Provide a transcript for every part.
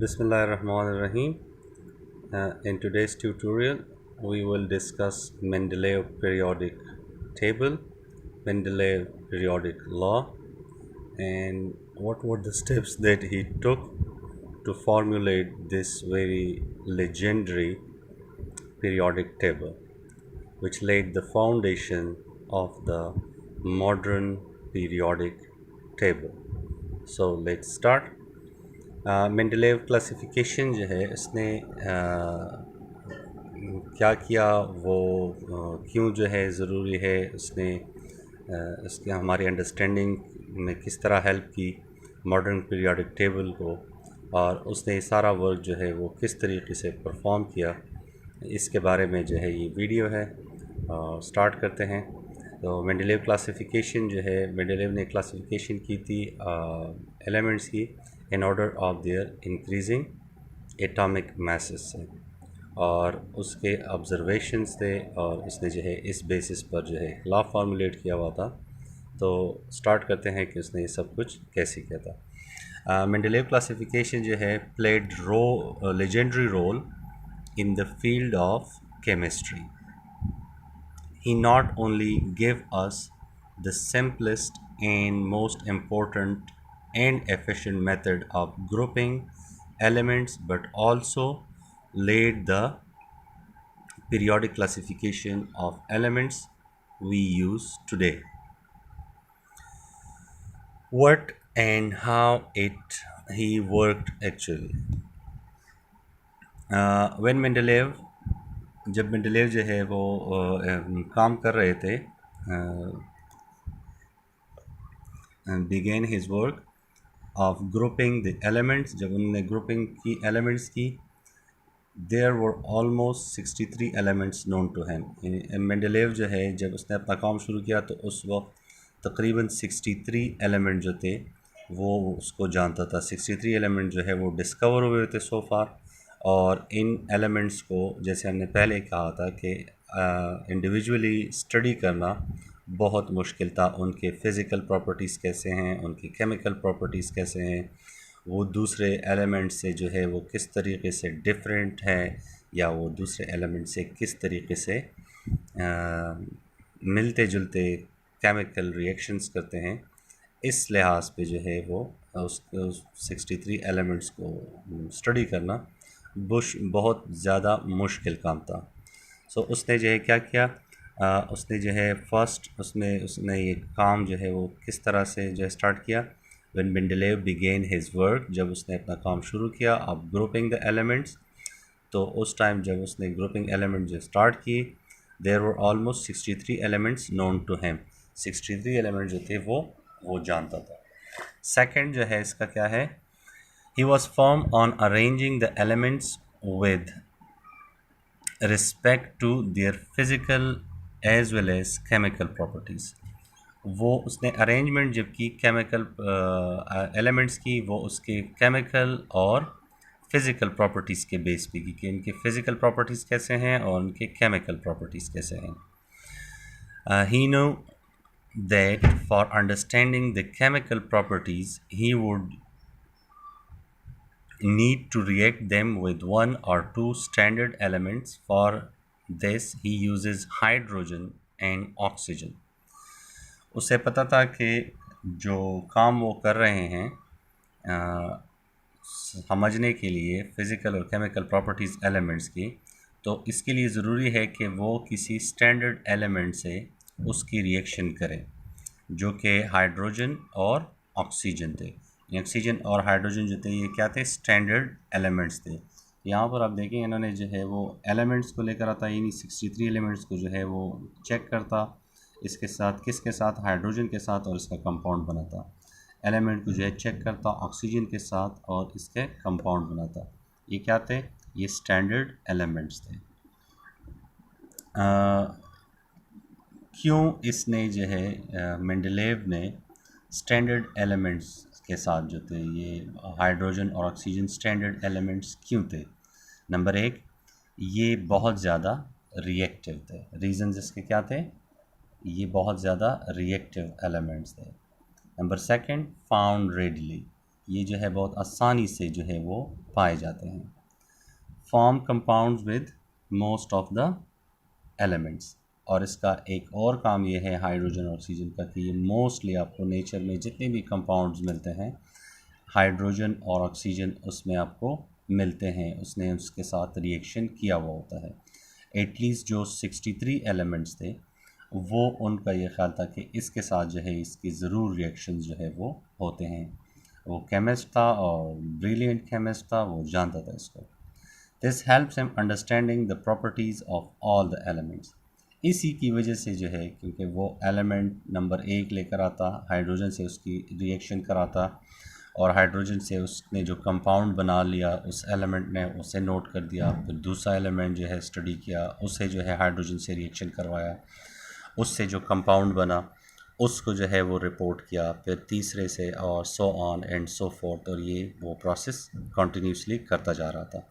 Bismillahirrahmanirrahim. In today's tutorial, we will discuss Mendeleev periodic table, Mendeleev periodic law, and what were the steps that he took to formulate this very legendary periodic table, which laid the foundation of the modern periodic table. So let's start. Mendeleev classification जो है इसने क्या किया वो क्यों जो है ज़रूरी है उसने इसके हमारी अंडरस्टैंडिंग में किस तरह हेल्प की मॉडर्न पीरियोडिक टेबल को, और उसने ये सारा वर्क जो है वो किस तरीके से परफॉर्म किया, इसके बारे में जो है ये वीडियो है। स्टार्ट करते हैं। तो मेंडलेव क्लासिफिकेशन जो है, मेंडलेव ने क्लासिफिकेशन की थी एलिमेंट्स की in order of their increasing atomic masses से, और उसके ऑब्जर्वेशंस थे, और इसने जो है इस बेसिस पर जो है लॉ फार्मूलेट किया हुआ था। तो स्टार्ट करते हैं कि उसने ये सब कुछ कैसे किया था। मेंडलेव क्लासिफिकेशन जो है played legendary role in the field of chemistry. He not only gave us the simplest and most important and efficient method of grouping elements, but also laid the periodic classification of elements we use today. What and how he worked actually. When Mendeleev जब Mendeleev जो है वो काम कर रहे थे, began his work of grouping the elements, जब उन्होंने ग्रुपिंग की एलिमेंट्स की, there were almost 63 elements known to him. Mendeleev जो है जब उसने अपना काम शुरू किया तो उस वक्त तकरीबन 63 एलिमेंट जो थे वो उसको जानता था। 63 एलिमेंट जो है वो डिस्कवर हुए थे सो फार, और इन एलिमेंट्स को जैसे हमने पहले कहा था कि इंडिविजुअली स्टडी करना बहुत मुश्किल था। उनके फ़िज़िकल प्रॉपर्टीज़ कैसे हैं, उनकी केमिकल प्रॉपर्टीज़ कैसे हैं, वो दूसरे एलिमेंट से जो है वो किस तरीके से डिफरेंट है, या वो दूसरे एलिमेंट से किस तरीके से मिलते जुलते केमिकल रिएक्शंस करते हैं। इस लिहाज पे जो है वो उस 63 एलिमेंट्स को स्टडी करना बहुत ज़्यादा मुश्किल काम था। सो उसने जो है क्या किया, उसने जो है फर्स्ट उसने ये काम जो है वो किस तरह से जो है स्टार्ट किया। When Mendeleev begin his work, जब उसने अपना काम शुरू किया अब ग्रुपिंग द एलिमेंट्स, तो उस टाइम जब उसने ग्रुपिंग एलिमेंट जो स्टार्ट की, there were almost 63 elements known to him. 63 element जो थे वो जानता था। सेकंड जो है इसका क्या है, he was firm on arranging the elements with respect to their physical as well as chemical properties. वो उसने अरेंजमेंट जब की केमिकल एलिमेंट्स की, वो उसके केमिकल और फिज़िकल प्रॉपर्टीज़ के बेस पे की कि इनके फ़िज़िकल प्रॉपर्टीज़ कैसे हैं और उनके केमिकल प्रॉपर्टीज़ कैसे हैं। He knew that for understanding the chemical properties he would need to react them with one or two standard elements. For this he uses hydrogen and oxygen. उसे पता था कि जो काम वो कर रहे हैं समझने के लिए फ़िज़िकल और केमिकल प्रॉपर्टीज़ एलिमेंट्स की, तो इसके लिए ज़रूरी है कि वो किसी स्टैंडर्ड एलिमेंट से उसकी रिएक्शन करें, जो कि हाइड्रोजन और ऑक्सीजन थे। ऑक्सीजन और हाइड्रोजन जो थे ये क्या थे, स्टैंडर्ड एलिमेंट्स थे। यहाँ पर आप देखें इन्होंने जो है वो एलिमेंट्स को लेकर आता, यानी 63 एलिमेंट्स को जो है वो चेक करता, इसके साथ किसके साथ, हाइड्रोजन के साथ, और इसका कंपाउंड बनाता। एलिमेंट को जो है चेक करता ऑक्सीजन के साथ और इसके कंपाउंड बनाता। ये क्या थे, ये स्टैंडर्ड एलिमेंट्स थे। क्यों इसने जो है मेंडलेव ने स्टैंडर्ड एलिमेंट्स के साथ जो थे ये हाइड्रोजन और ऑक्सीजन स्टैंडर्ड एलिमेंट्स क्यों थे? नंबर एक, ये बहुत ज़्यादा रिएक्टिव थे। रीजंस इसके क्या थे, ये बहुत ज़्यादा रिएक्टिव एलिमेंट्स थे। नंबर सेकंड, फाउंड रेडली, ये जो है बहुत आसानी से जो है वो पाए जाते हैं। Form compounds with most of the elements, और इसका एक और काम ये है हाइड्रोजन और ऑक्सीजन का कि ये मोस्टली आपको नेचर में जितने भी कंपाउंड्स मिलते हैं हाइड्रोजन और ऑक्सीजन उसमें आपको मिलते हैं, उसने उसके साथ रिएक्शन किया हुआ होता है। एटलीस्ट जो 63 एलिमेंट्स थे वो उनका ये ख्याल था कि इसके साथ जो है इसकी ज़रूर रिएक्शन जो है वो होते हैं। वो केमिस्ट था और ब्रिलियंट केमिस्ट था, वो जानता था इसको। This helps him understanding the properties of all the elements. इसी की वजह से जो है, क्योंकि वो एलिमेंट नंबर 1 लेकर आता, हाइड्रोजन से उसकी रिएक्शन कराता और हाइड्रोजन से उसने जो कंपाउंड बना लिया उस एलिमेंट ने उसे नोट कर दिया, फिर दूसरा एलिमेंट जो है स्टडी किया, उसे जो है हाइड्रोजन से रिएक्शन करवाया, उससे जो कंपाउंड बना उसको जो है वो रिपोर्ट किया, फिर तीसरे से और so on and so fourth, और ये वो प्रोसेस कंटिन्यूसली करता जा रहा था।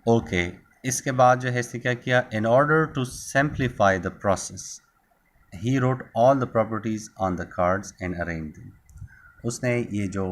ओके, इसके बाद जो है इसने क्या किया, in order to simplify the process he wrote all the properties on the cards and arrange them. उसने ये जो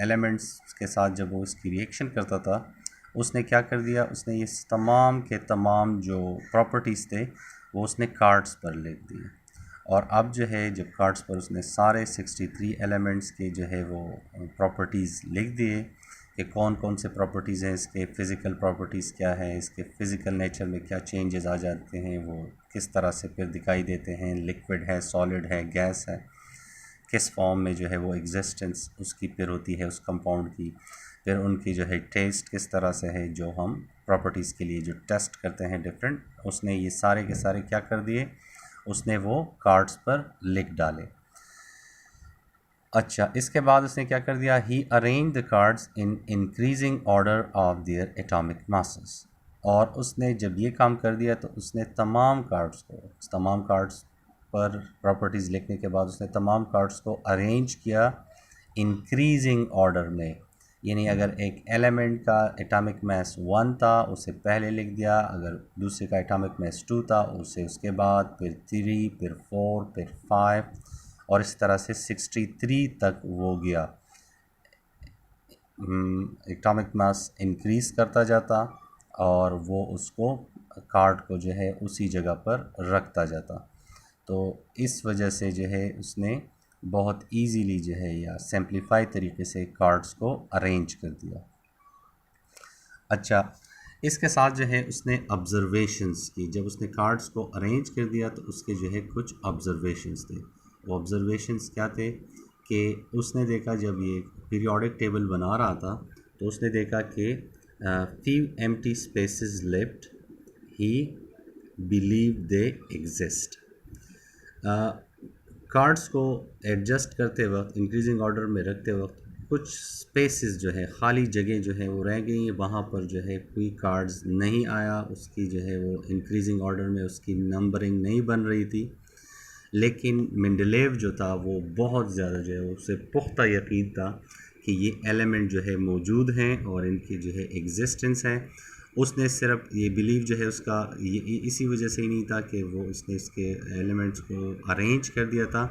एलिमेंट्स के साथ जब वो इसकी रिएक्शन करता था उसने क्या कर दिया, उसने ये तमाम के तमाम जो प्रॉपर्टीज़ थे वो उसने कार्ड्स पर लिख दिए। और अब जो है जब कार्ड्स पर उसने सारे 63 एलिमेंट्स के जो है वो प्रॉपर्टीज़ लिख दिए कि कौन कौन से प्रॉपर्टीज़ हैं, इसके फ़िज़िकल प्रॉपर्टीज़ क्या है, इसके फ़िज़िकल नेचर में क्या चेंजेस आ जाते हैं, वो किस तरह से फिर दिखाई देते हैं, लिक्विड है, सॉलिड है, गैस है, किस फॉर्म में जो है वो एग्जिस्टेंस उसकी फिर होती है उस कंपाउंड की, फिर उनकी जो है टेस्ट किस तरह से है, जो हम प्रॉपर्टीज़ के लिए जो टेस्ट करते हैं डिफरेंट, उसने ये सारे के सारे क्या कर दिए, उसने वो कार्ड्स पर लिख डाले। अच्छा, इसके बाद उसने क्या कर दिया, he arrange the cards in increasing order of their atomic masses. और उसने जब ये काम कर दिया तो उसने तमाम कार्ड्स पर प्रॉपर्टीज़ लिखने के बाद उसने तमाम कार्ड्स को अरेंज किया इंक्रीजिंग ऑर्डर में। यानी अगर एक एलिमेंट का एटॉमिक मास 1 था उसे पहले लिख दिया, अगर दूसरे का एटॉमिक मास 2 था उसे उसके बाद, फिर 3, फिर 4, फिर 5, और इस तरह से 63 तक वो गया। एटॉमिक मास इंक्रीज़ करता जाता और वो उसको कार्ड को जो है उसी जगह पर रखता जाता। तो इस वजह से जो है उसने बहुत इजीली जो है या सिंप्लीफाई तरीके से कार्ड्स को अरेंज कर दिया। अच्छा, इसके साथ जो है उसने ऑब्जर्वेशंस की। जब उसने कार्ड्स को अरेंज कर दिया तो उसके जो है कुछ ऑब्जर्वेशंस थे। वो ऑब्जर्वेशंस क्या थे कि उसने देखा जब ये पीरियोडिक टेबल बना रहा था तो उसने देखा कि few empty spaces left, he believed they exist। Cards को एडजस्ट करते वक्त, इंक्रीजिंग ऑर्डर में रखते वक्त कुछ स्पेसेस जो है, खाली जगह जो है वो रह गई हैं, वहाँ पर जो है कोई कार्ड्स नहीं आया, उसकी जो है वो इंक्रीजिंग ऑर्डर में उसकी नंबरिंग नहीं बन रही थी। लेकिन मेंडलेव जो था वो बहुत ज़्यादा जो है उसे पुख्ता यकीन था कि ये एलिमेंट जो है मौजूद हैं और इनकी जो है एग्जिस्टेंस है। उसने सिर्फ ये बिलीव जो है उसका ये इसी वजह से ही नहीं था कि वो उसने इसके एलिमेंट्स को अरेंज कर दिया था,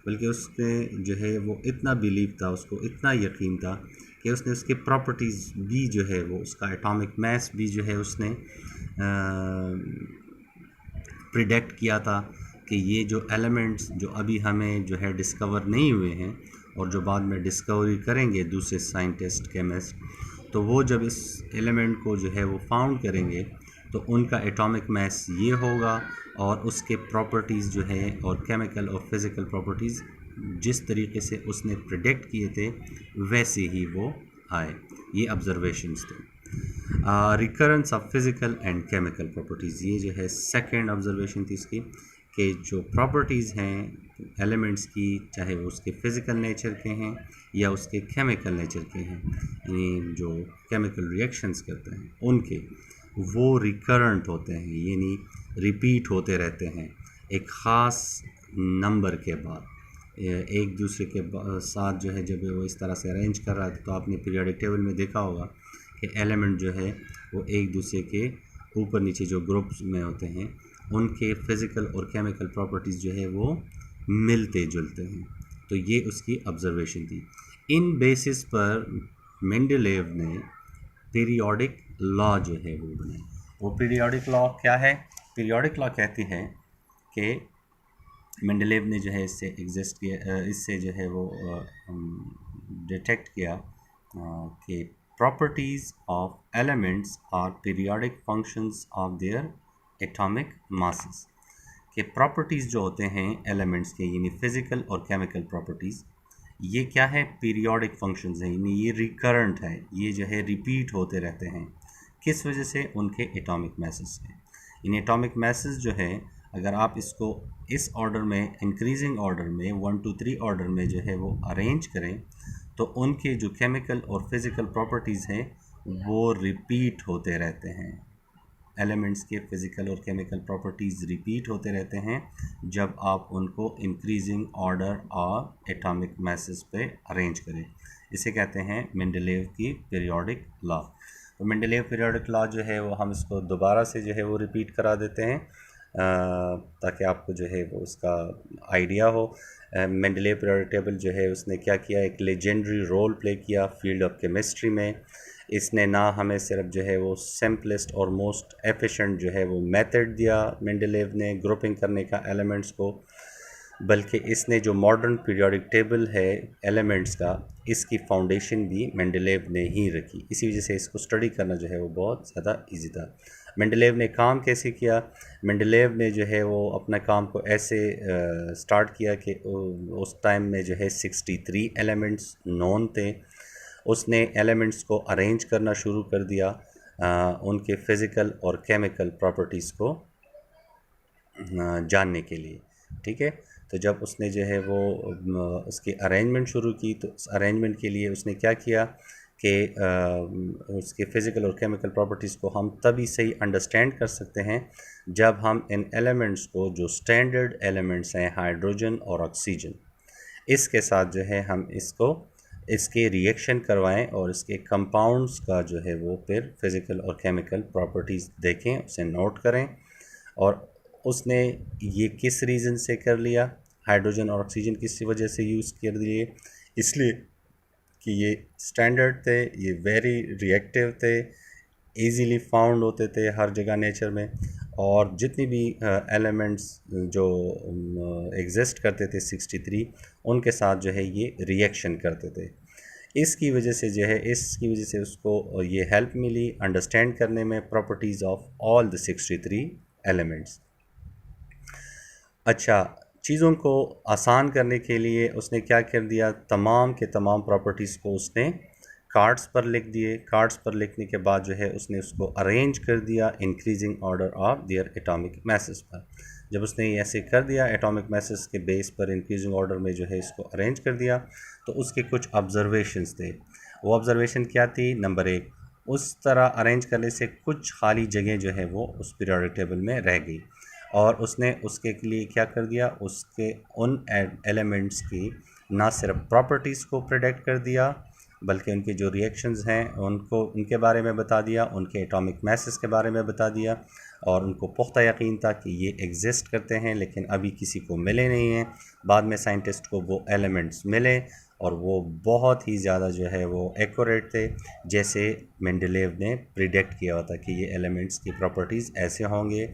बल्कि उसने जो है वो इतना बिलीव था, उसको इतना यकीन था कि उसने उसके प्रॉपर्टीज़ भी जो है वो उसका एटॉमिक मास भी जो है उसने प्रिडिक्ट किया था कि ये जो एलिमेंट्स जो अभी हमें जो है डिस्कवर नहीं हुए हैं और जो बाद में डिस्कवरी करेंगे दूसरे साइंटिस्ट केमिस्ट, तो वो जब इस एलिमेंट को जो है वो फाउंड करेंगे तो उनका एटॉमिक मास ये होगा और उसके प्रॉपर्टीज़ जो है और केमिकल और फिज़िकल प्रॉपर्टीज़ जिस तरीके से उसने प्रिडिक्ट किए थे वैसे ही वो आए। ये ऑब्जर्वेशंस थे। Recurrence of physical and chemical properties, ये जो है सेकेंड ऑब्जर्वेशन थी इसकी, कि जो प्रॉपर्टीज़ हैं एलिमेंट्स की, चाहे वो उसके फ़िज़िकल नेचर के हैं या उसके केमिकल नेचर के हैं, यानी जो केमिकल रिएक्शंस करते हैं उनके, वो रिकरेंट होते हैं, यानी रिपीट होते रहते हैं एक ख़ास नंबर के बाद। एक दूसरे के साथ जो है जब वो इस तरह से अरेंज कर रहा था तो आपने पीरियोडिक टेबल में देखा होगा कि एलिमेंट जो है वो एक दूसरे के ऊपर नीचे जो ग्रुप्स में होते हैं उनके फ़िज़िकल और केमिकल प्रॉपर्टीज़ जो है वो मिलते जुलते हैं। तो ये उसकी ऑब्जर्वेशन थी। इन बेसिस पर मेंडलेव ने पीरियोडिक लॉ जो है वो बनाया। वो पीरियोडिक लॉ क्या है? पीरियोडिक लॉ कहती है कि मेंडलेव ने जो है इससे एग्जिस्ट किया, इससे जो है वो डिटेक्ट किया कि properties of elements are periodic functions of their atomic masses. कि प्रॉपर्टीज़ जो होते हैं एलिमेंट्स के, यानी फिज़िकल और केमिकल प्रॉपर्टीज़, ये क्या है? पीरियोडिक फंक्शंस हैं, यानी ये रिकरेंट है, ये जो है रिपीट होते रहते हैं। किस वजह से? उनके एटॉमिक मैसेस से। इन एटॉमिक मैसेस जो है, अगर आप इसको इस ऑर्डर में, इंक्रीजिंग ऑर्डर में 1 2 3 ऑर्डर में जो है वो अरेंज करें, तो उनके जो केमिकल और फिज़िकल प्रॉपर्टीज़ हैं वो रिपीट होते रहते हैं। एलिमेंट्स के फिज़िकल और केमिकल प्रॉपर्टीज़ रिपीट होते रहते हैं जब आप उनको इंक्रीजिंग ऑर्डर और एटॉमिक मैसेस पे अरेंज करें। इसे कहते हैं मेंडलेव की पीरियोडिक लॉ। तो मेंडलेव पीरियोडिक लॉ जो है वो हम इसको दोबारा से जो है वो रिपीट करा देते हैं ताकि आपको जो है वो उसका आइडिया हो। मेंडलेव पीरियोडिक टेबल जो है उसने क्या किया? एक लेजेंडरी रोल प्ले किया फील्ड ऑफ केमिस्ट्री में। इसने ना हमें सिर्फ जो है वो सिंपलेस्ट और मोस्ट एफिशिएंट जो है वो मेथड दिया मेंडलेव ने ग्रुपिंग करने का एलिमेंट्स को, बल्कि इसने जो मॉडर्न पीरियोडिक टेबल है एलिमेंट्स का, इसकी फाउंडेशन भी मेंडलेव ने ही रखी। इसी वजह से इसको स्टडी करना जो है वो बहुत ज़्यादा इजी था। मेंडलेव ने काम कैसे किया? मेंडलेव ने जो है वो अपना काम को ऐसे स्टार्ट किया कि उस टाइम में जो है 63 एलिमेंट्स नोन थे। उसने एलिमेंट्स को अरेंज करना शुरू कर दिया उनके फ़िज़िकल और केमिकल प्रॉपर्टीज़ को जानने के लिए। ठीक है, तो जब उसने जो है वो उसकी अरेंजमेंट शुरू की, तो उस अरेंजमेंट के लिए उसने क्या किया कि उसके फ़िज़िकल और केमिकल प्रॉपर्टीज़ को हम तभी सही अंडरस्टैंड कर सकते हैं जब हम इन एलिमेंट्स को, जो स्टैंडर्ड एलिमेंट्स हैं हाइड्रोजन और ऑक्सीजन, इसके साथ जो है हम इसके रिएक्शन करवाएं और इसके कंपाउंड्स का जो है वो फिर फिज़िकल और केमिकल प्रॉपर्टीज़ देखें, उसे नोट करें। और उसने ये किस रीज़न से कर लिया? हाइड्रोजन और ऑक्सीजन किस वजह से यूज़ कर दिए? इसलिए कि ये स्टैंडर्ड थे, ये वेरी रिएक्टिव थे, इजीली फाउंड होते थे हर जगह नेचर में, और जितनी भी एलिमेंट्स जो एग्जिस्ट करते थे 63, उनके साथ जो है ये रिएक्शन करते थे। इसकी वजह से उसको ये हेल्प मिली अंडरस्टैंड करने में properties of all the 63 elements. अच्छा, चीज़ों को आसान करने के लिए उसने क्या कर दिया? तमाम के तमाम प्रॉपर्टीज़ को उसने कार्ड्स पर लिख दिए। कार्ड्स पर लिखने के बाद जो है उसने उसको अरेंज कर दिया increasing order of their atomic masses पर। जब उसने ऐसे कर दिया एटॉमिक मैसेस के बेस पर इंक्रीजिंग ऑर्डर में जो है इसको अरेंज कर दिया, तो उसके कुछ ऑब्जर्वेशंस थे। वो ऑब्जर्वेशन क्या थी? नंबर 1, उस तरह अरेंज करने से कुछ खाली जगह जो है वो उस पीरियोडिक टेबल में रह गई, और उसने उसके लिए क्या कर दिया? उसके उन एलिमेंट्स की ना सिर्फ प्रॉपर्टीज़ को प्रेडिक्ट कर दिया, बल्कि उनके जो रिएक्शंस हैं उनके बारे में बता दिया, उनके एटॉमिक मैसेस के बारे में बता दिया, और उनको पुख्ता यकीन था कि ये एग्जिस्ट करते हैं लेकिन अभी किसी को मिले नहीं हैं। बाद में साइंटिस्ट को वो एलिमेंट्स मिले और वो बहुत ही ज़्यादा जो है वो एक्यूरेट थे, जैसे मेंडलेव ने प्रिडिक्ट किया हुआ था कि ये एलिमेंट्स की प्रॉपर्टीज़ ऐसे होंगे,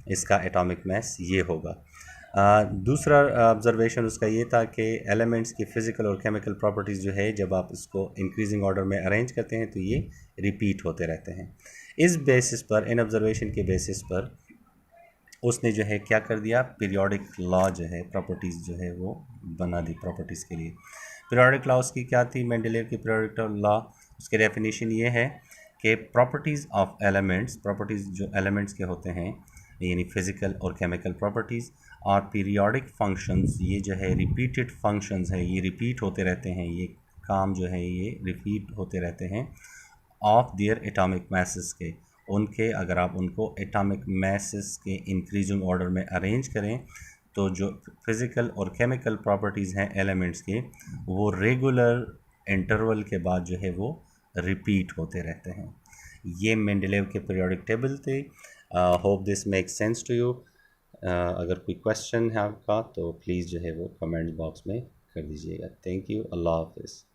इसका एटॉमिक मैस ये होगा। दूसरा ऑब्जर्वेशन उसका ये था कि एलिमेंट्स की फ़िज़िकल और केमिकल प्रॉपर्टीज़ जो है जब आप इसको इंक्रीजिंग ऑर्डर में अरेंज करते हैं तो ये रिपीट होते रहते हैं। इस बेसिस पर, इन ऑब्जर्वेशन के बेसिस पर उसने जो है क्या कर दिया? पीरियोडिक लॉ जो है प्रॉपर्टीज़ जो है वो बना दी प्रॉपर्टीज़ के लिए। पीरियोडिक लॉ उसकी क्या थी? मेंडलेव की पीरियोडिक लॉ, उसकी डेफिनेशन ये है कि प्रॉपर्टीज़ ऑफ एलिमेंट्स, प्रॉपर्टीज़ जो एलिमेंट्स के होते हैं यानी फिज़िकल और केमिकल प्रॉपर्टीज़, और पीरियोडिक फंक्शंस, ये जो है रिपीटेड फंक्शंस है, ये रिपीट होते रहते हैं, ये काम जो है ये रिपीट होते रहते हैं ऑफ देयर एटॉमिक मैसेस के, उनके, अगर आप उनको एटॉमिक मैसेस के इंक्रीजिंग ऑर्डर में अरेंज करें तो जो फिज़िकल और केमिकल प्रॉपर्टीज़ हैं एलिमेंट्स के, वो रेगुलर इंटरवल के बाद जो है वो रिपीट होते रहते हैं। ये मेंडलेव के पीरियोडिक टेबल थे। Hope this makes sense to you. अगर कोई क्वेश्चन है आपका तो प्लीज़ जो है वो कमेंट बॉक्स में कर दीजिएगा। Thank you. अल्लाह हाफ़िज़।